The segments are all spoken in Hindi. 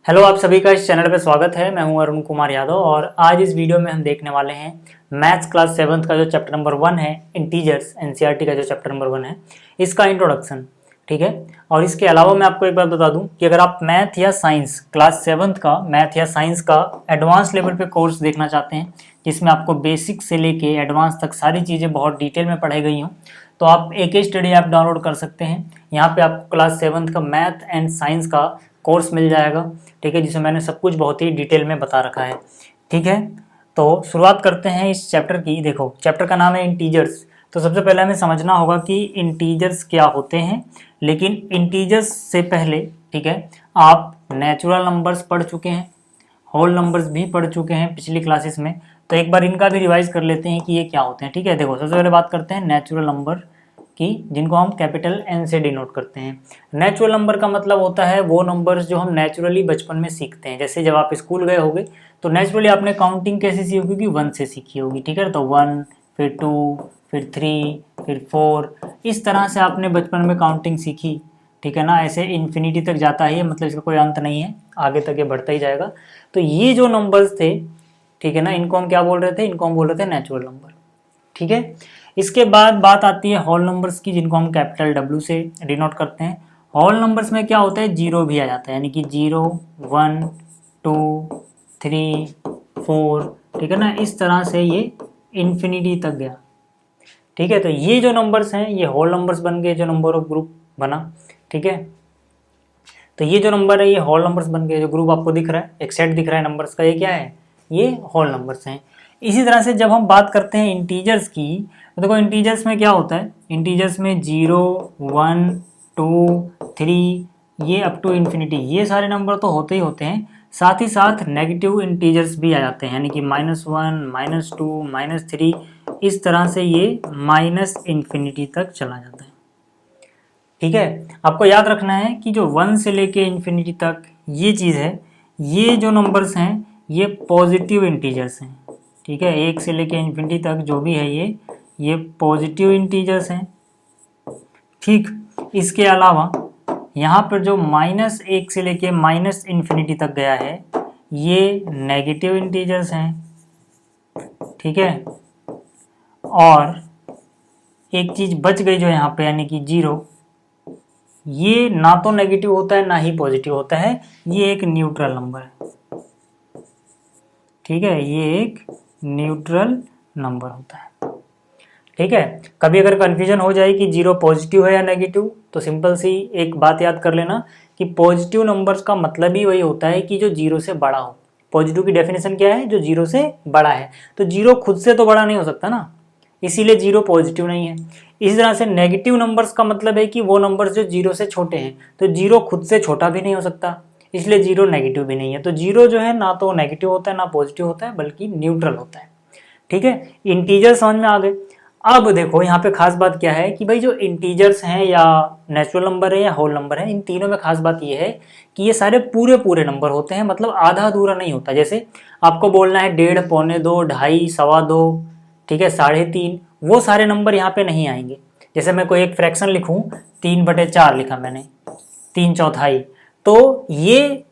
हेलो, आप सभी का इस चैनल पे स्वागत है। मैं हूं अरुण कुमार यादव और आज इस वीडियो में हम देखने वाले हैं मैथ्स क्लास 7th का जो चैप्टर नंबर 1 है इंटीजर्स, एनसीईआरटी का जो चैप्टर नंबर 1 है इसका इंट्रोडक्शन। ठीक है, और इसके अलावा मैं आपको एक बात बता दूं कि अगर आप मैथ या साइंस क्लास 7th का मैथ या साइंस का एडवांस लेवल पे कोर्स देखना चाहते हैं जिसमें आपको बेसिक से लेके एडवांस तक सारी चीज़ें बहुत डिटेल में पढ़ाई गई हों, तो आप AK स्टडी ऐप डाउनलोड कर सकते हैं। यहाँ पे आपको क्लास 7th का मैथ एंड साइंस का कोर्स मिल जाएगा। ठीक है, जिसमें मैंने सब कुछ बहुत ही डिटेल में बता रखा है। ठीक है, तो शुरुआत करते हैं इस चैप्टर की। देखो, चैप्टर का नाम है इंटीजर्स, तो सबसे पहले हमें समझना होगा कि इंटीजर्स क्या होते हैं। लेकिन इंटीजर्स से पहले, ठीक है, आप नेचुरल नंबर्स पढ़ चुके हैं, होल नंबर्स भी पढ़ चुके हैं पिछली क्लासेस में, तो एक बार इनका भी रिवाइज कर लेते हैं कि ये क्या होते हैं। ठीक है, देखो, सबसे पहले बात करते हैं नेचुरल नंबर की, जिनको हम कैपिटल N से डिनोट करते हैं। नेचुरल नंबर का मतलब होता है वो नंबर्स जो हम नेचुरली बचपन में सीखते हैं। जैसे जब आप स्कूल गए होगे तो नेचुरली आपने काउंटिंग कैसे सीखी होगी? 1 से सीखी होगी। ठीक है, तो 1, फिर 2, फिर 3, फिर 4, इस तरह से आपने बचपन में काउंटिंग सीखी। ठीक है ना, ऐसे इन्फिनिटी तक जाता है, मतलब इसका कोई अंत नहीं है, आगे तक ये बढ़ता ही जाएगा। तो ये जो नंबर्स थे, ठीक है ना, इनको हम क्या बोल रहे थे? इनको हम बोल रहे थे नेचुरल नंबर। ठीक है, इसके बाद बात आती है होल नंबर्स की, जिनको हम कैपिटल W से डिनोट करते हैं। होल नंबर्स में क्या होता है? जीरो भी आ जाता है, यानी कि 0, 1, 2, 3, 4। ठीक है ना, इस तरह से ये इन्फिनिटी तक गया। ठीक है, तो ये जो नंबर्स हैं ये होल नंबर्स बन गए, जो नंबर ऑफ ग्रुप बना। ठीक है, तो ये जो नंबर है ये होल नंबर्स बन गए। जो ग्रुप आपको दिख रहा है, एक सेट दिख रहा है नंबर्स का, ये क्या है? ये होल नंबर्स हैं। इसी तरह से जब हम बात करते हैं इंटीजर्स की, तो देखो इंटीजर्स में क्या होता है? इंटीजर्स में 0, 1, 2, 3, ये अप टू इन्फिनिटी, ये सारे नंबर तो होते ही होते हैं। साथ ही साथ नेगेटिव इंटीजर्स भी आ जाते हैं, यानी कि -1, -2, -3, इस तरह से ये माइनस इन्फिनिटी तक चला जाता है। ठीक है, आपको याद रखना है कि जो 1 से लेके इन्फिनिटी तक ये चीज़ है, ये जो नंबर्स हैं ये पॉजिटिव इंटीजर्स हैं। ठीक है, 1 से लेके इन्फिनिटी तक जो भी है ये पॉजिटिव इंटीजर्स हैं। ठीक, इसके अलावा यहाँ पर जो -1 से लेके माइनस इन्फिनिटी तक गया है ये नेगेटिव इंटीजर्स हैं। ठीक है, और एक चीज़ बच गई जो यहाँ पे, यानी कि 0, ये ना तो नेगेटिव होता है ना ही पॉजिटिव होता है, ये एक न्यूट्रल नंबर है। ठीक है, ये एक न्यूट्रल नंबर होता है। ठीक है, कभी अगर कन्फ्यूजन हो जाए कि 0 पॉजिटिव है या नेगेटिव, तो सिंपल सी एक बात याद कर लेना कि पॉजिटिव नंबर्स का मतलब ही वही होता है कि जो 0 से बड़ा हो। पॉजिटिव की डेफिनेशन क्या है? जो 0 से बड़ा है। तो 0 खुद से तो बड़ा नहीं हो सकता ना, इसीलिए 0 पॉजिटिव नहीं है। इसी तरह से नेगेटिव नंबर्स का मतलब है कि वो नंबर्स जो 0 से छोटे हैं, तो 0 खुद से छोटा भी नहीं हो सकता, इसलिए 0 नेगेटिव भी नहीं है। तो 0 जो है ना तो नेगेटिव होता है ना पॉजिटिव होता है, बल्कि न्यूट्रल होता है। ठीक है, इंटीजर समझ में आ गए। अब देखो यहाँ पे खास बात क्या है कि भाई जो इंटीजर्स हैं या नेचुरल नंबर है या होल नंबर है, इन तीनों में खास बात ये है कि ये सारे पूरे पूरे नंबर होते हैं, मतलब आधा अधूरा नहीं होता। जैसे आपको बोलना है 1.5, पौने 2, 2.5, 2.25, ठीक है, 3.5, वो सारे नंबर यहाँ पे नहीं आएंगे। जैसे मैं कोई एक फ्रैक्शन लिखूँ, 3/4 लिखा मैंने, 3/4, तो ये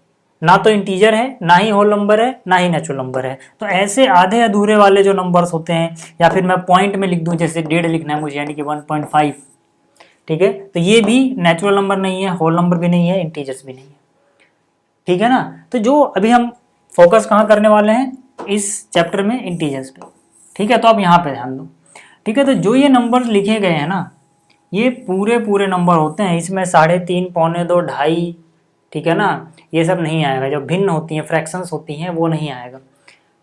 ना तो इंटीजर है, ना ही होल नंबर है, ना ही नेचुरल नंबर है। तो ऐसे आधे अधूरे वाले जो नंबर्स होते हैं, या फिर मैं पॉइंट में लिख दूं, जैसे 1.5 लिखना है मुझे, यानी कि 1.5, ठीक है, तो ये भी नेचुरल नंबर नहीं है, होल नंबर भी नहीं है, इंटीजर्स भी नहीं है। ठीक है ना, तो जो अभी हम फोकस कहाँ करने वाले हैं इस चैप्टर में? इंटीजर्स पे। ठीक है, तो आप यहाँ पे ध्यान दो। ठीक है, तो जो ये नंबर लिखे गए हैं ना, ये पूरे पूरे नंबर होते हैं। इसमें 3.5, पौने 2, 2.5, ठीक है ना, ये सब नहीं आएगा। जो भिन्न होती हैं, फ्रैक्शंस होती हैं, वो नहीं आएगा।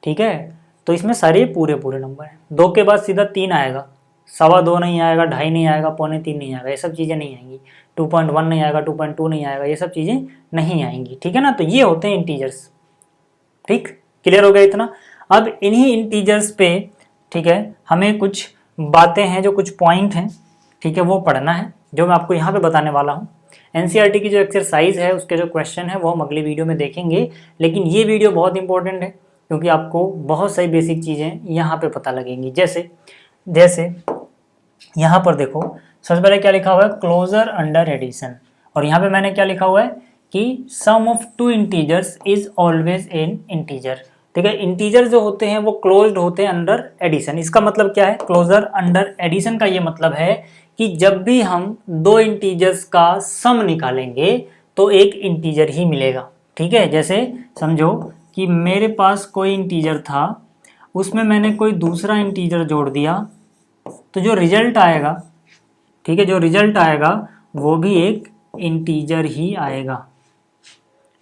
ठीक है, तो इसमें सारे पूरे पूरे नंबर हैं। 2 के बाद सीधा 3 आएगा, 2.25 नहीं आएगा, 2.5 नहीं आएगा, पौने 3 नहीं आएगा, ये सब चीज़ें नहीं आएंगी। 2.1 नहीं आएगा, 2.2 नहीं आएगा, ये सब चीज़ें नहीं आएंगी। ठीक है ना, तो ये होते हैं इंटीजर्स। ठीक, क्लियर हो गया इतना? अब इन्हीं इंटीजर्स पे, ठीक है, हमें कुछ बातें हैं, जो कुछ पॉइंट हैं, ठीक है, वो पढ़ना है, जो मैं आपको यहाँ पे बताने वाला हूँ। एनसीईआरटी की जो एक्सरसाइज है उसके जो क्वेश्चन है वो हम अगली वीडियो में देखेंगे, लेकिन ये वीडियो बहुत इंपॉर्टेंट है क्योंकि आपको बहुत सारी बेसिक चीज़ें यहाँ पे पता लगेंगी। जैसे जैसे यहाँ पर देखो, सबसे पहले क्या लिखा हुआ है? Closure under addition. और यहाँ पे मैंने क्या लिखा हुआ है कि sum of two integers is always an integer. ठीक है, इंटीजर जो होते हैं वो क्लोज्ड होते हैं अंडर एडिशन। इसका मतलब क्या है, क्लोजर अंडर एडिशन का ये मतलब है कि जब भी हम दो इंटीजर्स का सम निकालेंगे तो एक इंटीजर ही मिलेगा। ठीक है, जैसे समझो कि मेरे पास कोई इंटीजर था, उसमें मैंने कोई दूसरा इंटीजर जोड़ दिया, तो जो रिजल्ट आएगा, ठीक है, जो रिजल्ट आएगा वो भी एक इंटीजर ही आएगा।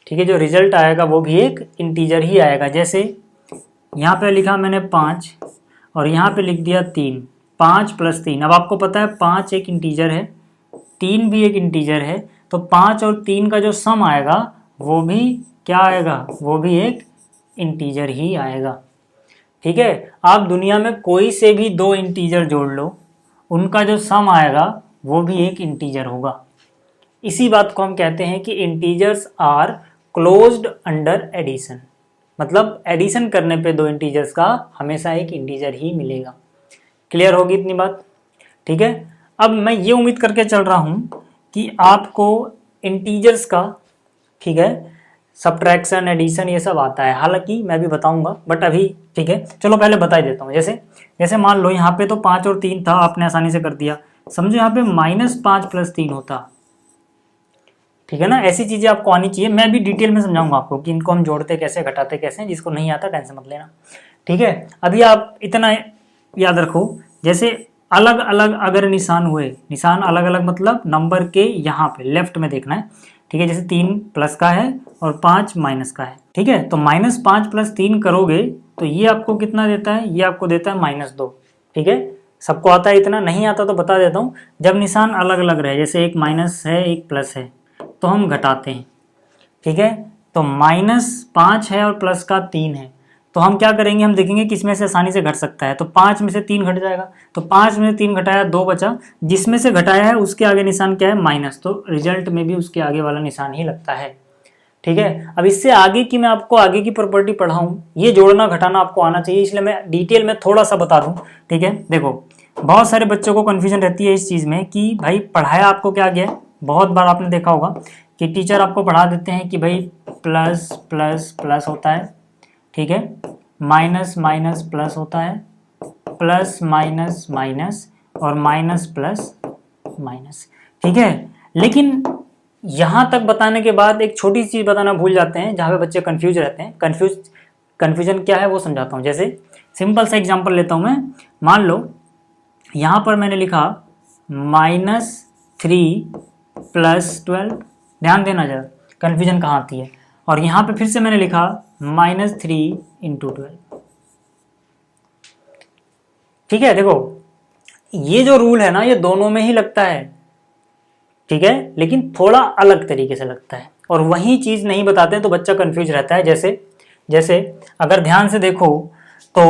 ठीक है, जो रिजल्ट आएगा वो भी एक इंटीजर ही आएगा। जैसे यहाँ पे लिखा मैंने 5 और यहाँ पे लिख दिया 3, 5 + 3। अब आपको पता है 5 एक इंटीजर है, 3 भी एक इंटीजर है, तो 5 और 3 का जो सम आएगा वो भी क्या आएगा, वो भी एक इंटीजर ही आएगा। ठीक है, आप दुनिया में कोई से भी दो इंटीजर जोड़ लो, उनका जो सम आएगा वो भी एक इंटीजर होगा। इसी बात को हम कहते हैं कि integers are closed under addition, मतलब एडिशन करने पे दो इंटीजर्स का हमेशा एक इंटीजर ही मिलेगा। क्लियर होगी इतनी बात? ठीक है, अब मैं ये उम्मीद करके चल रहा हूँ कि आपको इंटीजर्स का, ठीक है, सब्ट्रैक्शन, एडिशन ये सब आता है। हालांकि मैं भी बताऊंगा, बट अभी ठीक है, चलो पहले बता ही देता हूँ। जैसे जैसे मान लो यहाँ पे तो 5 और 3 था, आपने आसानी से कर दिया। समझो यहाँ पे -5 + 3 होता, ठीक है ना। ऐसी चीजें आपको आनी चाहिए, मैं भी डिटेल में समझाऊंगा आपको कि इनको हम जोड़ते कैसे, घटाते कैसे। जिसको नहीं आता टेंशन मत लेना, ठीक है। अभी आप इतना याद रखो, जैसे अलग अलग अगर निशान हुए, निशान अलग अलग मतलब नंबर के यहाँ पे लेफ्ट में देखना है, ठीक है। जैसे 3 प्लस का है और 5 माइनस का है, ठीक है। तो -5 + 3 करोगे तो ये आपको कितना देता है, ये आपको देता है -2, ठीक है। सबको आता है इतना, नहीं आता तो बता देता हूँ। जब निशान अलग अलग रहे, जैसे एक माइनस है एक प्लस है, तो हम घटाते हैं, ठीक है। तो -5 है और प्लस का 3 है, तो हम क्या करेंगे, हम देखेंगे किसमें से आसानी से घट सकता है। तो 5 में से 3 घट जाएगा, तो 5 में से 3 घटाया 2 बचा, जिसमें से घटाया है उसके आगे निशान क्या है, माइनस, तो रिजल्ट में भी उसके आगे वाला निशान ही लगता है, ठीक है। अब इससे आगे की मैं आपको आगे की प्रॉपर्टी पढ़ाऊं, ये जोड़ना घटाना आपको आना चाहिए, इसलिए मैं डिटेल में थोड़ा सा बता दूं, ठीक है। देखो बहुत सारे बच्चों को कन्फ्यूजन रहती है इस चीज़ में कि भाई पढ़ाया आपको क्या गया है। बहुत बार आपने देखा होगा कि टीचर आपको पढ़ा देते हैं कि भाई प्लस प्लस प्लस होता है, ठीक है, माइनस माइनस प्लस होता है, प्लस माइनस माइनस और माइनस प्लस माइनस, ठीक है। लेकिन यहाँ तक बताने के बाद एक छोटी सी चीज़ बताना भूल जाते हैं, जहाँ पे बच्चे कंफ्यूज रहते हैं। कन्फ्यूजन क्या है वो समझाता हूँ। जैसे सिंपल सा एग्जांपल लेता हूँ मैं, मान लो यहाँ पर मैंने लिखा -3 + 12, ध्यान देना जरा कन्फ्यूजन कहाँ आती है। और यहाँ पे फिर से मैंने लिखा -3 × 12, ठीक है। देखो ये जो रूल है ना, ये दोनों में ही लगता है, ठीक है, लेकिन थोड़ा अलग तरीके से लगता है, और वही चीज़ नहीं बताते हैं तो बच्चा कंफ्यूज रहता है। जैसे अगर ध्यान से देखो तो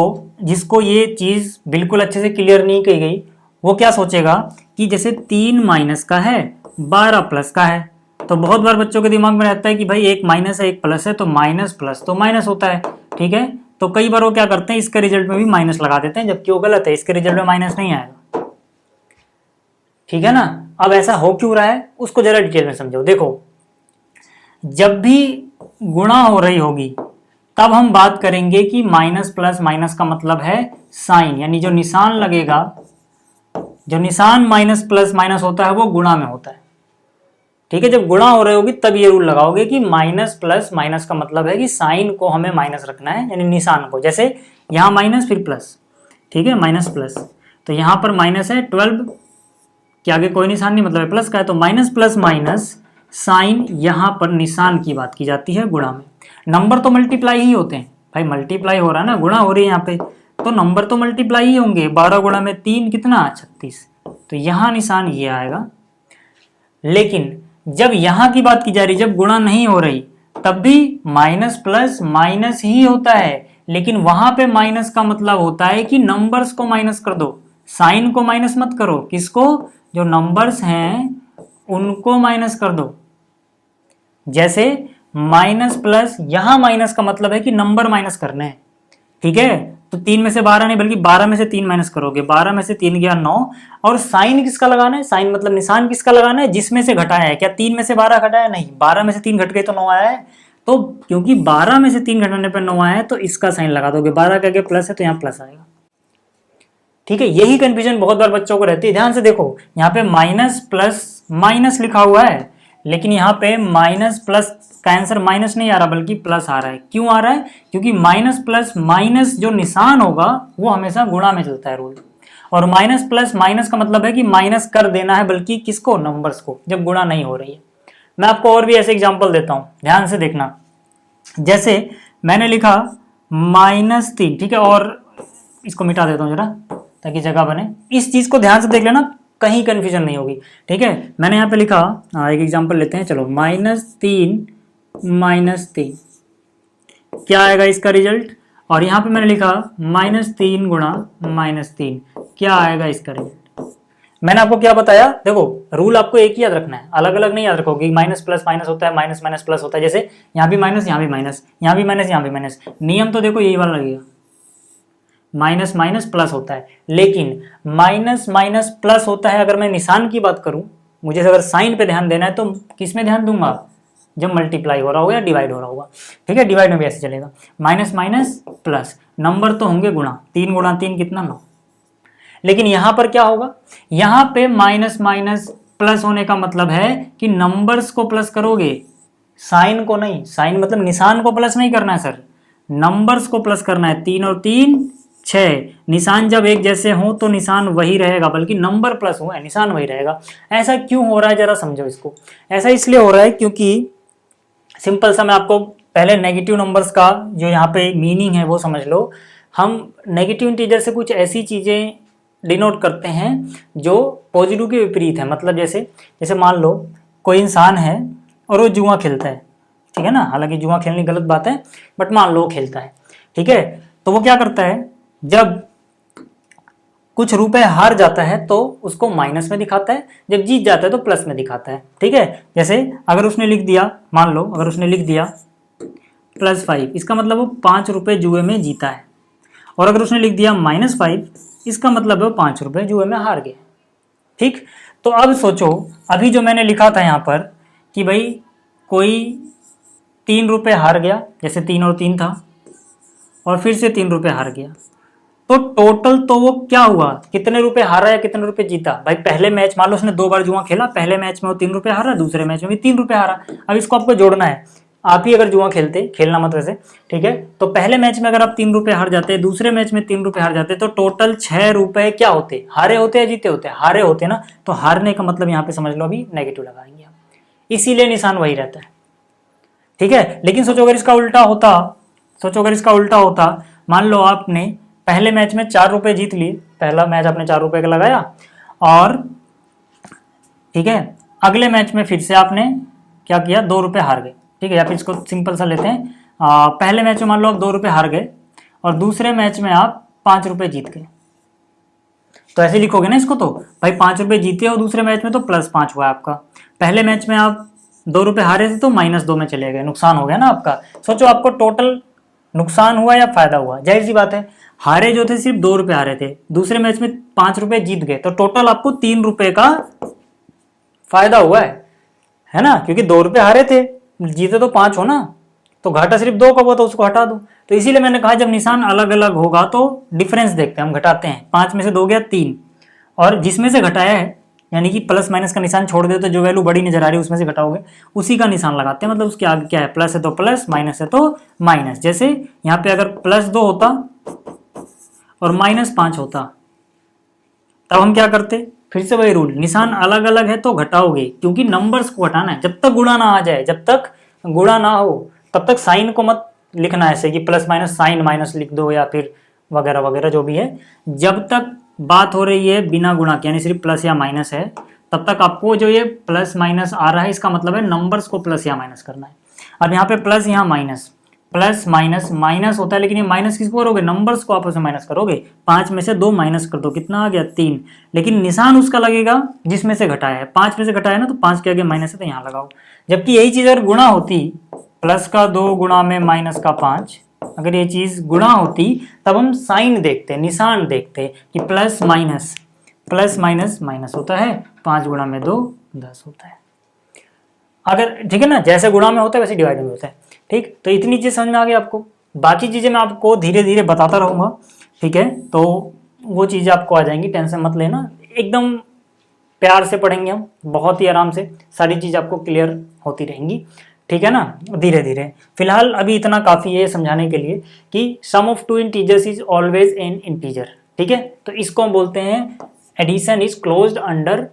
जिसको ये चीज़ बिल्कुल अच्छे से क्लियर नहीं की गई, वो क्या सोचेगा कि जैसे 3 माइनस का है 12 प्लस का है, तो बहुत बार बच्चों के दिमाग में रहता है कि भाई एक माइनस है एक प्लस है, तो माइनस प्लस तो माइनस होता है, ठीक है। तो कई बार वो क्या करते हैं, इसके रिजल्ट में भी माइनस लगा देते हैं, जबकि वो गलत है, इसके रिजल्ट में माइनस नहीं आएगा, ठीक है ना। अब ऐसा हो क्यों रहा है उसको जरा डिटेल में समझो। देखो जब भी गुणा हो रही होगी तब हम बात करेंगे कि माइनस प्लस, माइनस का मतलब है साइन, यानी जो निशान लगेगा, जो निशान माइनस प्लस माइनस होता है वो गुणा में होता है, ठीक है। जब गुणा हो रही होगी तब ये रूल लगाओगे कि माइनस प्लस, माइनस का मतलब है कि साइन को हमें माइनस रखना है, यानी निशान को। जैसे यहाँ माइनस फिर प्लस, ठीक है, माइनस प्लस, तो यहाँ पर माइनस है 12 के आगे कोई निशान नहीं, मतलब प्लस का है, तो माइनस प्लस माइनस साइन, यहाँ पर निशान की बात की जाती है गुणा में। नंबर तो मल्टीप्लाई ही होते हैं भाई, मल्टीप्लाई हो रहा है ना, गुणा हो रही है यहाँ पे, तो नंबर तो मल्टीप्लाई ही होंगे। 12 गुणा में 3 कितना, 36, तो यहाँ निशान ये आएगा। लेकिन जब यहाँ की बात की जा रही, जब गुणा नहीं हो रही, तब भी माइनस प्लस माइनस ही होता है, लेकिन वहां पे माइनस का मतलब होता है कि नंबर्स को माइनस कर दो, साइन को माइनस मत करो। किसको, जो नंबर्स हैं उनको माइनस कर दो। जैसे माइनस प्लस, यहां माइनस का मतलब है कि नंबर माइनस करने हैं, ठीक है। तो 3 में से 12 नहीं बल्कि 12 में से 3 माइनस करोगे, 12 में से 3 गया 9। और साइन किसका लगाना है, साइन मतलब निशान किसका लगाना है, जिसमें से घटाया है। क्या 3 में से 12 घटाया, नहीं, 12 में से 3 घट गए तो 9 आया है। तो क्योंकि 12 में से 3 घटाने पर 9 आया है तो इसका साइन लगा दोगे, 12 का आगे प्लस है तो यहाँ प्लस आएगा। ठीक है, यही कंफ्यूजन बहुत बार बच्चों को रहती है। ध्यान से देखो, यहाँ पे माइनस प्लस माइनस लिखा हुआ है, लेकिन यहाँ पे माइनस प्लस का आंसर माइनस नहीं आ रहा बल्कि प्लस आ रहा है। क्यों आ रहा है, क्योंकि माइनस प्लस माइनस जो निशान होगा वो हमेशा गुणा में चलता है रूल। और माइनस प्लस माइनस का मतलब है कि माइनस कर देना है, बल्कि किसको, नंबर्स को, जब गुणा नहीं हो रही है। मैं आपको और भी ऐसे एग्जाम्पल देता हूं, ध्यान से देखना। जैसे मैंने लिखा -3, ठीक है, और इसको मिटा देता हूं जरा ताकि जगह बने। इस चीज को ध्यान से देख लेना, कहीं कंफ्यूजन नहीं होगी। ठीक है, मैंने यहाँ पे लिखा, एक एग्जांपल लेते हैं, चलो -3 क्या आएगा इसका रिजल्ट। और यहाँ पे मैंने लिखा -3 गुणा -3 क्या आएगा इसका रिजल्ट। मैंने आपको क्या बताया, देखो रूल आपको एक ही याद रखना है, अलग अलग नहीं याद रखोगे। माइनस प्लस माइनस होता है, माइनस माइनस प्लस होता है, जैसे यहाँ भी माइनस, यहाँ भी माइनस, यहाँ भी माइनस, यहाँ भी माइनस। नियम तो देखो यही वाला लगेगा, माइनस माइनस प्लस होता है। लेकिन माइनस माइनस प्लस होता है अगर मैं निशान की बात करूं, मुझे अगर साइन पे ध्यान देना है तो किस में ध्यान दूंगा, जब मल्टीप्लाई हो रहा होगा या डिवाइड हो रहा होगा। ठीक है, डिवाइड में भी ऐसे चलेगा, माइनस माइनस प्लस, नंबर तो होंगे गुणा, 3 गुणा 3 कितना, 9। लेकिन यहां पर क्या होगा, यहां पे माइनस माइनस प्लस होने का मतलब है कि नंबर्स को प्लस करोगे, साइन को नहीं। साइन मतलब निशान को प्लस नहीं करना है सर, नंबर्स को प्लस करना है। 3 और 3 6, निशान जब एक जैसे हो तो निशान वही रहेगा, बल्कि नंबर प्लस हुआ है निशान वही रहेगा। ऐसा क्यों हो रहा है जरा समझो इसको। ऐसा इसलिए हो रहा है क्योंकि सिंपल सा, मैं आपको पहले नेगेटिव नंबर्स का जो यहाँ पे मीनिंग है वो समझ लो। हम नेगेटिव इंटीजर से कुछ ऐसी चीजें डिनोट करते हैं जो पॉजिटिव के विपरीत है। मतलब जैसे मान लो कोई इंसान है और वो जुआ खेलता है, ठीक है ना, हालांकि जुआ खेलनी गलत बात है, बट मान लो खेलता है, ठीक है। तो वो क्या करता है, जब कुछ रुपए हार जाता है तो उसको माइनस में दिखाता है, जब जीत जाता है तो प्लस में दिखाता है। ठीक है, जैसे अगर उसने लिख दिया, मान लो अगर उसने लिख दिया +5, इसका मतलब वो 5 रुपए जुए में जीता है। और अगर उसने लिख दिया -5, इसका मतलब वो 5 रुपए जुए में हार गए। ठीक, तो अब सोचो, अभी जो मैंने लिखा था यहाँ पर कि भाई कोई 3 रुपए हार गया, जैसे 3 और 3 था, और फिर से 3 रुपए हार गया, तो टोटल तो वो क्या हुआ, कितने रुपए हारा या कितने रुपए जीता। भाई पहले मैच मान लो उसने 2 बार जुआ खेला, पहले मैच में वो 3 रुपए हारा, दूसरे मैच में भी 3 रुपए हारा। अब इसको आपको जोड़ना है। आप ही अगर जुआ खेलते, खेलना मत वैसे, ठीक है, तो पहले मैच में अगर आप 3 रुपए हार जाते, दूसरे मैच में 3 रुपए हार जाते, तो टोटल 6 रुपए क्या होते, हारे होते या जीते होते, हारे होते ना। तो हारने का मतलब यहाँ पे समझ लो अभी नेगेटिव लगाएंगे हम, इसीलिए निशान वही रहता है। ठीक है, लेकिन सोचो अगर इसका उल्टा होता, मान लो आपने पहले मैच में 4 रुपए जीत लिए, पहला मैच आपने 4 रुपए का लगाया, और ठीक है, अगले मैच में फिर से आपने क्या किया, 2 रुपए हार गए। ठीक है, या फिर इसको सिंपल सा लेते हैं, पहले मैच में मान लो आप 2 रुपए हार गए और दूसरे मैच में आप 5 रुपए जीत गए, तो ऐसे लिखोगे ना इसको। तो भाई 5 रुपए जीते और दूसरे मैच में तो +5 हुआ आपका। पहले मैच में आप 2 रुपए हारे थे तो -2 में चले गए, नुकसान हो गया ना आपका। सोचो आपको टोटल नुकसान हुआ या फायदा हुआ, जाहिर सी बात है। हारे जो थे सिर्फ 2 रुपए हारे थे, दूसरे मैच में 5 रुपए जीत गए, तो टोटल आपको 3 रुपए का फायदा हुआ है ना, क्योंकि 2 रुपए हारे थे, जीते तो 5 हो ना, तो घाटा सिर्फ 2 का हुआ तो उसको हटा दो। तो इसीलिए मैंने कहा जब निशान अलग अलग होगा तो डिफरेंस देखते हैं, हम घटाते हैं। 5 में से 2 गया 3, और जिसमें से घटाया है, यानी कि प्लस माइनस का निशान छोड़ दे तो जो वैल्यू बड़ी नजर आ रही है उसमें से घटाओगे, उसी का निशान लगाते हैं। मतलब उसके आगे क्या है, प्लस है तो प्लस, माइनस है तो माइनस। जैसे यहाँ पे अगर +2 होता और -5 होता, तब हम क्या करते, फिर से वही रूल, निशान अलग अलग है तो घटाओगे, क्योंकि नंबर्स को घटाना है। जब तक गुणा ना आ जाए, जब तक गुणा ना हो, तब तक साइन को मत लिखना ऐसे कि प्लस माइनस साइन माइनस लिख दो, या फिर वगैरह वगैरह जो भी है। जब तक बात हो रही है बिना गुणा के, यानी सिर्फ प्लस या माइनस है, तब तक आपको जो ये प्लस माइनस आ रहा है, इसका मतलब है नंबर्स को प्लस या माइनस करना है। अब यहाँ पे प्लस, यहाँ माइनस, प्लस माइनस माइनस होता है, लेकिन ये माइनस किसको करोगे, नंबर्स को आपस में माइनस करोगे। 5 में से 2 माइनस कर दो, कितना आ गया 3, लेकिन निशान उसका लगेगा जिसमें से घटाया है। 5 में से घटाया ना, तो 5 के आगे माइनस है तो यहाँ लगाओ। जबकि यही चीज अगर गुणा होती, +2 गुणा में -5, अगर ये चीज़ गुणा होती तब हम साइन देखते, निशान देखते कि प्लस माइनस माइनस होता है, 5 गुणा में 2 10 होता है। अगर ठीक है ना, जैसे गुणा में होता है वैसे डिवाइड में होता है। ठीक, तो इतनी चीज़ समझ में आ गई आपको। बाकी चीज़ें मैं आपको धीरे धीरे बताता रहूँगा, ठीक है, तो वो चीज़ें आपको आ जाएंगी, टेंशन मत लेना, एकदम प्यार से पढ़ेंगे हम, बहुत ही आराम से सारी चीज़ आपको क्लियर होती रहेंगी, ठीक है ना, धीरे धीरे। फिलहाल अभी इतना काफ़ी है समझाने के लिए कि sum of two integers is always an integer, ठीक है, तो इसको हम बोलते हैं एडिशन इज क्लोज्ड अंडर,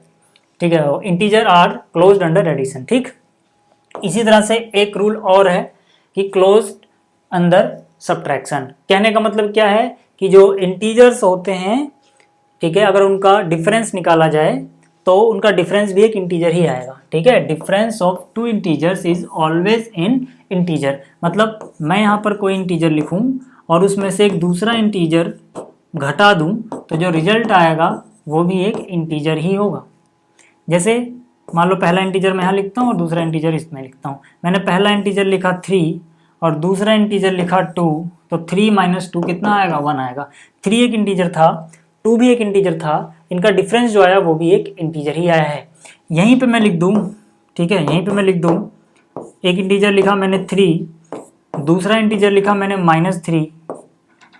ठीक है, integer are closed under addition. ठीक, इसी तरह से एक रूल और है कि क्लोज्ड अंडर सब्ट्रैक्शन। कहने का मतलब क्या है कि जो इंटीजर्स होते हैं, ठीक है, अगर उनका डिफरेंस निकाला जाए तो उनका डिफरेंस भी एक इंटीजर ही आएगा, ठीक है। Difference of two integers is always in integer, मतलब मैं यहाँ पर कोई इंटीजर लिखूँ और उसमें से एक दूसरा इंटीजर घटा दूँ तो जो रिजल्ट आएगा वो भी एक इंटीजर ही होगा। जैसे मान लो पहला इंटीजर मैं यहाँ लिखता हूँ और दूसरा इंटीजर इसमें लिखता हूँ। मैंने पहला इंटीजर लिखा 3 और दूसरा इंटीजर लिखा 2, तो 3 - 2 कितना आएगा, 1 आएगा। 3 एक इंटीजर था, 2 भी एक इंटीजर था, इनका डिफरेंस जो आया वो भी एक इंटीजर ही आया है। यहीं पे मैं लिख दूँ, ठीक है, यहीं पे मैं लिख दूँ, एक इंटीजर लिखा मैंने 3, दूसरा इंटीजर लिखा मैंने -3,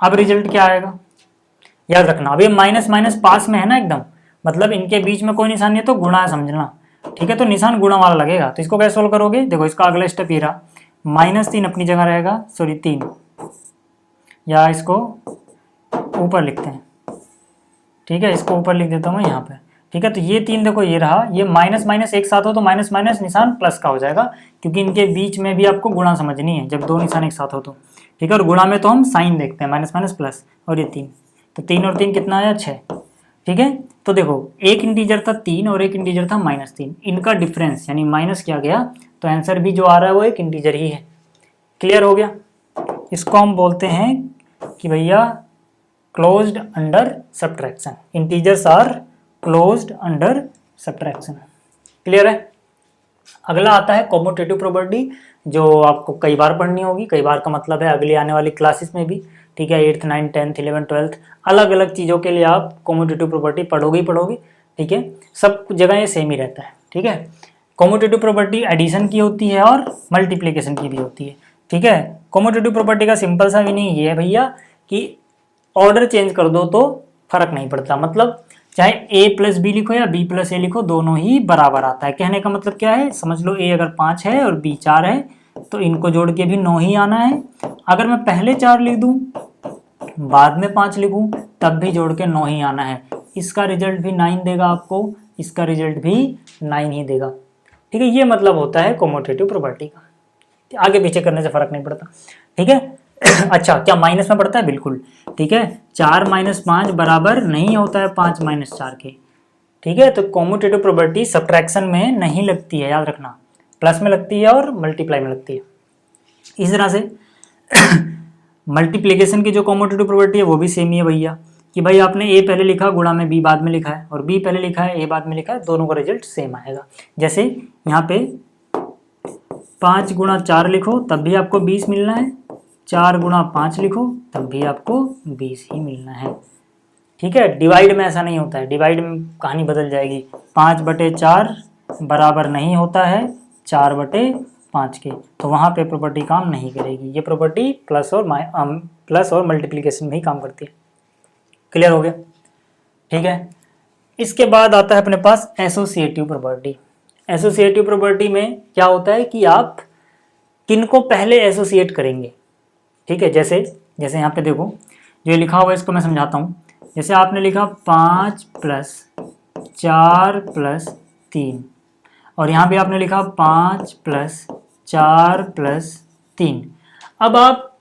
अब रिजल्ट क्या आएगा याद रखना। अभी माइनस माइनस पास में है ना एकदम, मतलब इनके बीच में कोई निशान नहीं है तो गुणा है समझना, ठीक है, तो निशान गुणा वाला लगेगा। तो इसको कैसे सोल्व करोगे, देखो इसका अगला स्टेप ये रहा, -3 अपनी जगह रहेगा, सॉरी 3, या इसको ऊपर लिखते हैं, ठीक है, इसको ऊपर लिख देता हूँ मैं यहाँ पे, ठीक है। तो ये 3 देखो ये रहा, ये माइनस माइनस एक साथ हो तो माइनस माइनस निशान प्लस का हो जाएगा, क्योंकि इनके बीच में भी आपको गुणा समझनी है जब दो निशान एक साथ हो तो, ठीक है। और गुणा में तो हम साइन देखते हैं, माइनस माइनस प्लस, और ये 3, तो 3 और 3 कितना आया, 6, ठीक है। तो देखो एक इंटीजर था 3 और एक इंटीजर था -3, इनका डिफरेंस यानी माइनस किया गया, तो आंसर भी जो आ रहा है वो एक इंटीजर ही है। क्लियर हो गया, इसको हम बोलते हैं कि भैया closed under subtraction, integers are closed under subtraction. Clear है। अगला आता है कॉम्यूटेटिव प्रॉपर्टी, जो आपको कई बार पढ़नी होगी, कई बार का मतलब है अगली आने वाली क्लासेस में भी, ठीक है, 8th 9th 10th 11th 12th अलग अलग चीज़ों के लिए आप कॉम्यूटेटिव प्रॉपर्टी पढ़ोगे ही पढ़ोगे, ठीक है, सब जगह ये सेम ही रहता है, ठीक है। कॉम्यूटेटिव प्रॉपर्टी एडिशन की होती है और मल्टीप्लिकेशन की भी होती है, ठीक है। कॉम्यूटेटिव प्रॉपर्टी का सिंपल सा मीनिंग ये है भैया कि ऑर्डर चेंज कर दो तो फर्क नहीं पड़ता, मतलब चाहे a + b लिखो या b + a लिखो, दोनों ही बराबर आता है। कहने का मतलब क्या है, समझ लो a अगर 5 है और b 4 है तो इनको जोड़ के भी 9 ही आना है। अगर मैं पहले 4 लिख दूं बाद में 5 लिखूं तब भी जोड़ के 9 ही आना है। इसका रिजल्ट भी 9 देगा आपको, इसका रिजल्ट भी 9 ही देगा, ठीक है। ये मतलब होता है कॉम्यूटेटिव प्रॉपर्टी का, आगे पीछे करने से फर्क नहीं पड़ता, ठीक है। अच्छा, क्या माइनस में पड़ता है, बिल्कुल, ठीक है। 4 - 5 बराबर नहीं होता है 5 - 4 के, ठीक है। तो कॉम्यूटेटिव प्रॉपर्टी सब्ट्रैक्शन में नहीं लगती है, याद रखना, प्लस में लगती है और मल्टीप्लाई में लगती है। इस तरह से मल्टीप्लिकेशन की जो कॉम्यूटेटिव प्रॉपर्टी है वो भी सेम ही है भैया, कि भाई आपने a पहले लिखा गुणा में b बाद में लिखा है, और b पहले लिखा है a बाद में लिखा है, दोनों का रिजल्ट सेम आएगा। जैसे यहाँ पे 5 × 4 लिखो तब भी आपको 20 मिलना है, 4 × 5 लिखो तब भी आपको 20 ही मिलना है, ठीक है। डिवाइड में ऐसा नहीं होता है, डिवाइड में कहानी बदल जाएगी। 5/4 बराबर नहीं होता है 4/5 के, तो वहाँ पे प्रॉपर्टी काम नहीं करेगी। ये प्रॉपर्टी प्लस और मल्टीप्लिकेशन में ही काम करती है। क्लियर हो गया, ठीक है। इसके बाद आता है अपने पास एसोसिएटिव प्रॉपर्टी। एसोसिएटिव प्रॉपर्टी में क्या होता है कि आप किनको पहले एसोसिएट करेंगे, ठीक है। जैसे यहाँ पे देखो जो लिखा हुआ है इसको मैं समझाता हूँ। जैसे आपने लिखा 5 + 4 + 3, और यहाँ पे आपने लिखा 5 + 4 + 3। अब आप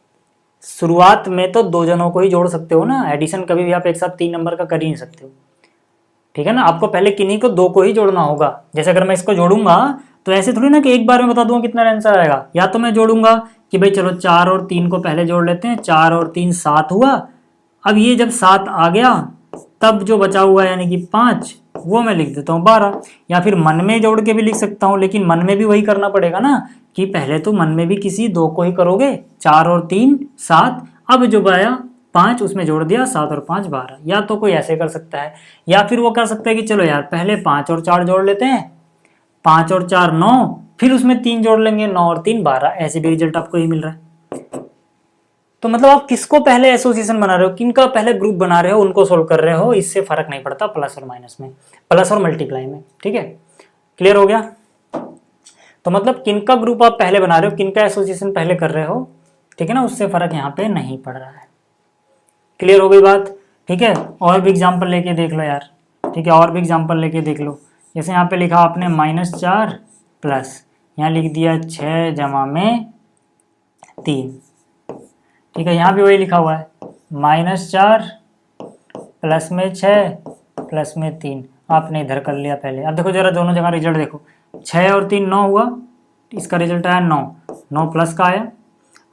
शुरुआत में तो दो जनों को ही जोड़ सकते हो ना, एडिशन कभी भी आप एक साथ 3 नंबर का कर ही नहीं सकते हो, ठीक है ना। आपको पहले किन्हीं को 2 को ही जोड़ना होगा। जैसे अगर मैं इसको जोड़ूंगा तो ऐसे थोड़ी ना कि एक बार में बता दूंगा कितना आंसर आएगा, या तो मैं जोड़ूंगा कि भाई चलो 4 और 3 को पहले जोड़ लेते हैं, 4 और 3 7 हुआ। अब ये जब 7 आ गया तब जो बचा हुआ यानी कि 5 वो मैं लिख देता हूँ 12, या फिर मन में जोड़ के भी लिख सकता हूँ, लेकिन मन में भी वही करना पड़ेगा ना कि पहले तो मन में भी किसी दो को ही करोगे, 4 और 3 7, अब जो आया 5 उसमें जोड़ दिया, 7 और 5 12। या तो कोई ऐसे कर सकता है, या फिर वो कर सकता है कि चलो यार पहले 5 और 4 जोड़ लेते हैं, 5 और 4 9, फिर उसमें 3 जोड़ लेंगे, 9 और 3 12। ऐसे भी रिजल्ट आपको ये मिल रहा है। तो मतलब आप किसको पहले एसोसिएशन बना रहे हो, किनका पहले ग्रुप बना रहे हो, उनको सोल्व कर रहे हो, इससे फर्क नहीं पड़ता प्लस और माइनस में, प्लस और मल्टीप्लाई में। ठीक है, क्लियर हो गया। तो मतलब किनका ग्रुप आप पहले बना रहे हो, किनका एसोसिएशन पहले कर रहे हो, ठीक है ना, उससे फर्क यहाँ पे नहीं पड़ रहा है। क्लियर हो गई बात। ठीक है, और भी एग्जाम्पल लेके देख लो यार। ठीक है, और भी एग्जाम्पल लेके देख लो। जैसे यहाँ पे लिखा आपने -4 प्लस, यहाँ लिख दिया 6 जमा में 3। ठीक है, यहाँ भी वही लिखा हुआ है -4 प्लस में 6 प्लस में 3, आपने इधर कर लिया पहले। अब देखो जरा दोनों जगह रिजल्ट देखो, 6 और 3 9 हुआ, इसका रिजल्ट आया 9, 9 प्लस का आया,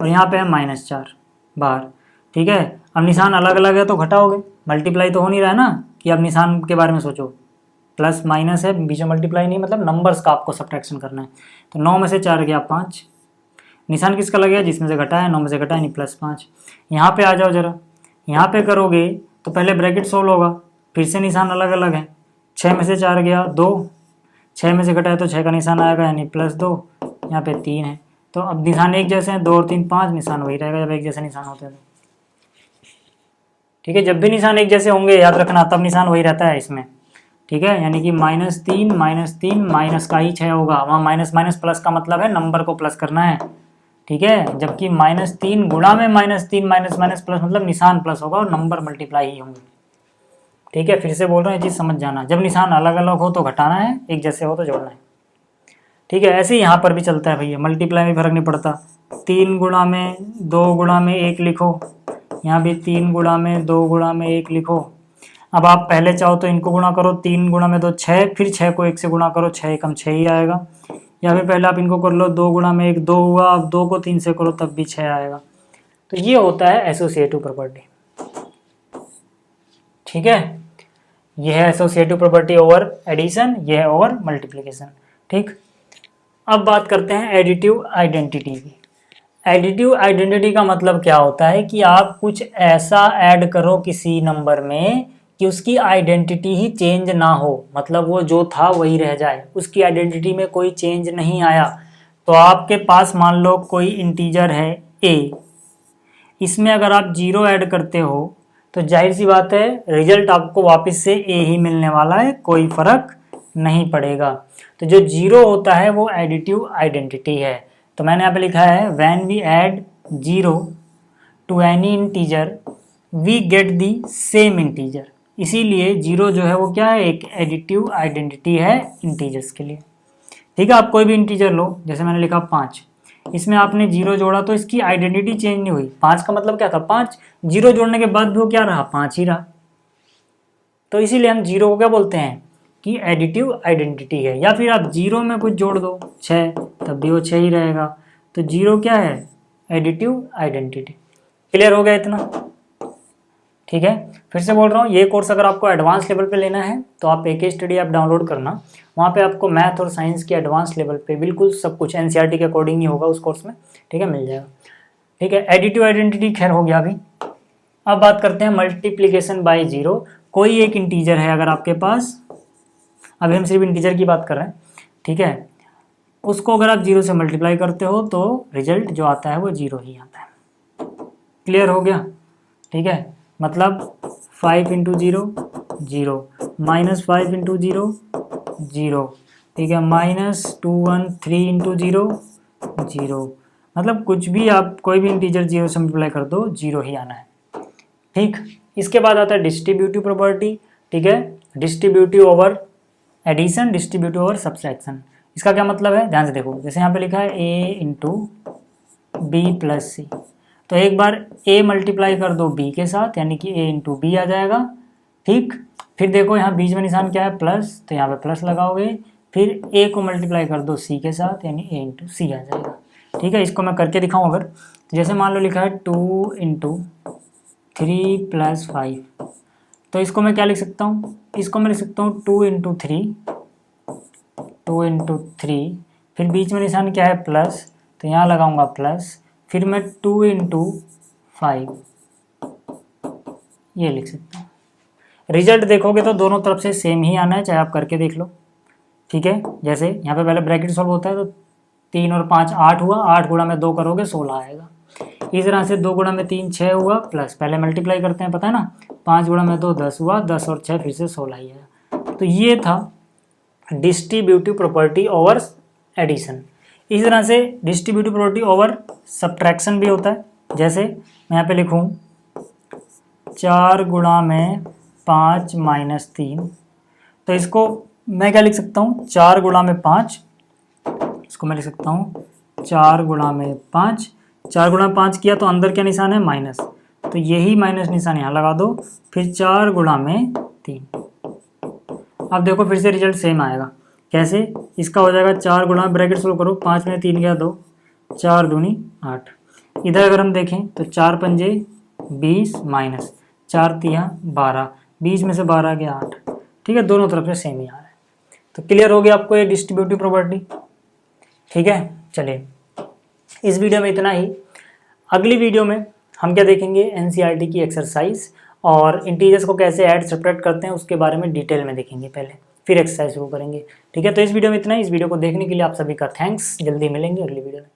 और यहाँ पे है -4 बाहर। ठीक है, अब निशान अलग अलग है तो घटाओगे, मल्टीप्लाई तो हो नहीं रहा है ना, कि अब निशान के बारे में सोचो, प्लस माइनस है बीच में, मल्टीप्लाई नहीं, मतलब नंबर्स का आपको सब्ट्रैक्शन करना है। तो 9 में से 4 गया 5, निशान किसका लग गया, जिसमें से घटा है, 9 में से घटा है नहीं +5। यहाँ पे आ जाओ जरा, यहाँ पे करोगे तो पहले ब्रैकेट सोल्व होगा, फिर से निशान अलग अलग है, 6 में से 4 गया 2, 6 में से घटा है तो 6 का निशान आएगा यानी +2, यहाँ पे 3 है। तो अब निशान एक जैसे हैं, 2 और 3 5, निशान वही रहेगा जब एक जैसे निशान होते हैं। ठीक है, जब भी निशान एक जैसे होंगे याद रखना, तब निशान वही रहता है इसमें। ठीक है, यानी कि -3 माइनस का ही 6 होगा, वहाँ माइनस माइनस प्लस का मतलब है नंबर को प्लस करना है। ठीक है, जबकि -3 गुणा में -3 माइनस माइनस प्लस मतलब निशान प्लस होगा और नंबर मल्टीप्लाई ही होंगे। ठीक है, फिर से बोल रहा हूँ, ये चीज़ समझ जाना, जब निशान अलग अलग हो तो घटाना है, एक जैसे हो तो जोड़ना है। ठीक है, ऐसे ही यहाँ पर भी चलता है भैया, मल्टीप्लाई में फर्क नहीं पड़ता, 3 गुणा में 2 गुणा में 1 लिखो, यहाँ भी 3 गुणा में 2 गुणा में 1 लिखो। अब आप पहले चाहो तो इनको गुणा करो, 3 गुणा में 2 6, फिर 6 को 1 से गुणा करो, 6 कम 6 ही आएगा, या फिर पहले आप इनको कर लो, 2 गुणा में 1 2 हुआ, अब 2 को 3 से करो तब भी 6 आएगा। तो ये होता है एसोसिएटिव प्रॉपर्टी। ठीक है, ये है एसोसिएटिव प्रॉपर्टी ओवर एडिशन, ये है ओवर मल्टीप्लिकेशन। ठीक, अब बात करते हैं एडिटिव आइडेंटिटी की। एडिटिव आइडेंटिटी का मतलब क्या होता है कि आप कुछ ऐसा ऐड करो किसी नंबर में कि उसकी आइडेंटिटी ही चेंज ना हो, मतलब वो जो था वही रह जाए, उसकी आइडेंटिटी में कोई चेंज नहीं आया। तो आपके पास मान लो कोई इंटीजर है a, इसमें अगर आप 0 ऐड करते हो तो जाहिर सी बात है रिजल्ट आपको वापस से a ही मिलने वाला है, कोई फर्क नहीं पड़ेगा। तो जो 0 होता है वो एडिटिव आइडेंटिटी है। तो मैंने यहाँ पे लिखा है when we add 0 to any integer we get the same integer. इसीलिए 0 जो है वो क्या है, एक एडिटिव आइडेंटिटी है इंटीजर्स के लिए। ठीक है, आप कोई भी इंटीजर लो, जैसे मैंने लिखा 5, इसमें आपने 0 जोड़ा तो इसकी आइडेंटिटी चेंज नहीं हुई। 5 का मतलब क्या था, 5, 0 जोड़ने के बाद भी वो क्या रहा, 5 ही रहा। तो इसीलिए हम 0 को क्या बोलते हैं कि एडिटिव आइडेंटिटी है। या फिर आप 0 में कुछ जोड़ दो 6, तब भी वो 6 ही रहेगा। तो 0 क्या है, एडिटिव आइडेंटिटी। क्लियर हो गया इतना। ठीक है, फिर से बोल रहा हूँ, ये कोर्स अगर आपको एडवांस लेवल पे लेना है तो आप AK स्टडी ऐप डाउनलोड करना, वहाँ पे आपको मैथ और साइंस के एडवांस लेवल पे बिल्कुल सब कुछ NCERT के अकॉर्डिंग ही होगा उस कोर्स में। ठीक है, मिल जाएगा। ठीक है, एडिटिव आइडेंटिटी खैर हो गया अभी। अब बात करते हैं मल्टीप्लीकेशन बाय 0। कोई एक इंटीजर है अगर आपके पास, अभी हम सिर्फ इंटीजर की बात कर रहे हैं, ठीक है, उसको अगर आप 0 से मल्टीप्लाई करते हो तो रिजल्ट जो आता है वो 0 ही आता है। क्लियर हो गया। ठीक है, मतलब 5 × 0 0, -5 × 0 0, ठीक है, -213 × 0 0, मतलब कुछ भी आप कोई भी इंटीजर 0 से मल्टीप्लाई कर दो 0 ही आना है। ठीक, इसके बाद आता है डिस्ट्रीब्यूटिव प्रॉपर्टी। ठीक है, distributive over addition, distributive over subtraction. इसका क्या मतलब है, ध्यान से देखो, जैसे यहाँ पे लिखा है a × b + c, तो एक बार a मल्टीप्लाई कर दो b के साथ, यानी कि a × b आ जाएगा। ठीक, फिर देखो यहाँ बीच में निशान क्या है, प्लस, तो यहाँ पे प्लस लगाओगे, फिर a को मल्टीप्लाई कर दो c के साथ, यानी a × c आ जाएगा। ठीक है, इसको मैं करके दिखाऊँ अगर, तो जैसे मान लो लिखा है 2 × 3 + 5, तो इसको मैं क्या लिख सकता हूँ, इसको मैं लिख सकता हूँ 2 इंटू थ्री, फिर बीच में निशान क्या है प्लस, तो यहाँ लगाऊंगा प्लस, फिर मैं 2 इंटू 5 ये लिख सकता हूँ। रिजल्ट देखोगे तो दोनों तरफ से सेम ही आना है, चाहे आप करके देख लो, ठीक है। जैसे यहाँ पे पहले ब्रैकेट सॉल्व होता है तो 3 और 5 8 हुआ, 8 गुणा में 2 करोगे 16 आएगा। इस तरह से 2 गुणा में 3 6 हुआ, प्लस पहले मल्टीप्लाई करते हैं, पता है ना, 5 गुणा में 2 10 हुआ, 10 और 6 फिर से 16 ही आया। तो ये था डिस्ट्रीब्यूटिव प्रॉपर्टी ओवर एडिशन। इस तरह से डिस्ट्रीब्यूटिव प्रॉपर्टी ओवर सब्ट्रैक्शन भी होता है। जैसे मैं यहाँ पे लिखूँ 4 गुणा में 5 माइनस 3, तो इसको मैं क्या लिख सकता हूँ, 4 गुणा में 5, इसको मैं लिख सकता हूँ 4 गुणा में 5, 4 गुणा में 5 किया तो अंदर क्या निशान है माइनस, तो यही माइनस निशान यहाँ लगा दो, फिर 4 गुणा में 3। अब देखो फिर से रिजल्ट सेम आएगा। कैसे, इसका हो जाएगा 4 गुणा, ब्रैकेट शुरू करो, 5 में 3 गया 2, 4 दूनी 8। इधर अगर हम देखें तो 4 पंजे 20 माइनस 4 तिया 12, 20 में से 12 गया 8, ठीक है, दोनों तरफ से सेम ही आ रहा है। तो क्लियर हो गया आपको ये डिस्ट्रीब्यूटिव प्रॉपर्टी, ठीक है। चलिए इस वीडियो में इतना ही। अगली वीडियो में हम क्या देखेंगे, एनसीईआरटी की एक्सरसाइज और इंटीजर्स को कैसे ऐड सब्ट्रैक्ट करते हैं उसके बारे में डिटेल में देखेंगे पहले, फिर एक्सरसाइज शुरू करेंगे, ठीक है। तो इस वीडियो में इतना ही। इस वीडियो को देखने के लिए आप सभी का थैंक्स। जल्दी मिलेंगे अगली वीडियो में।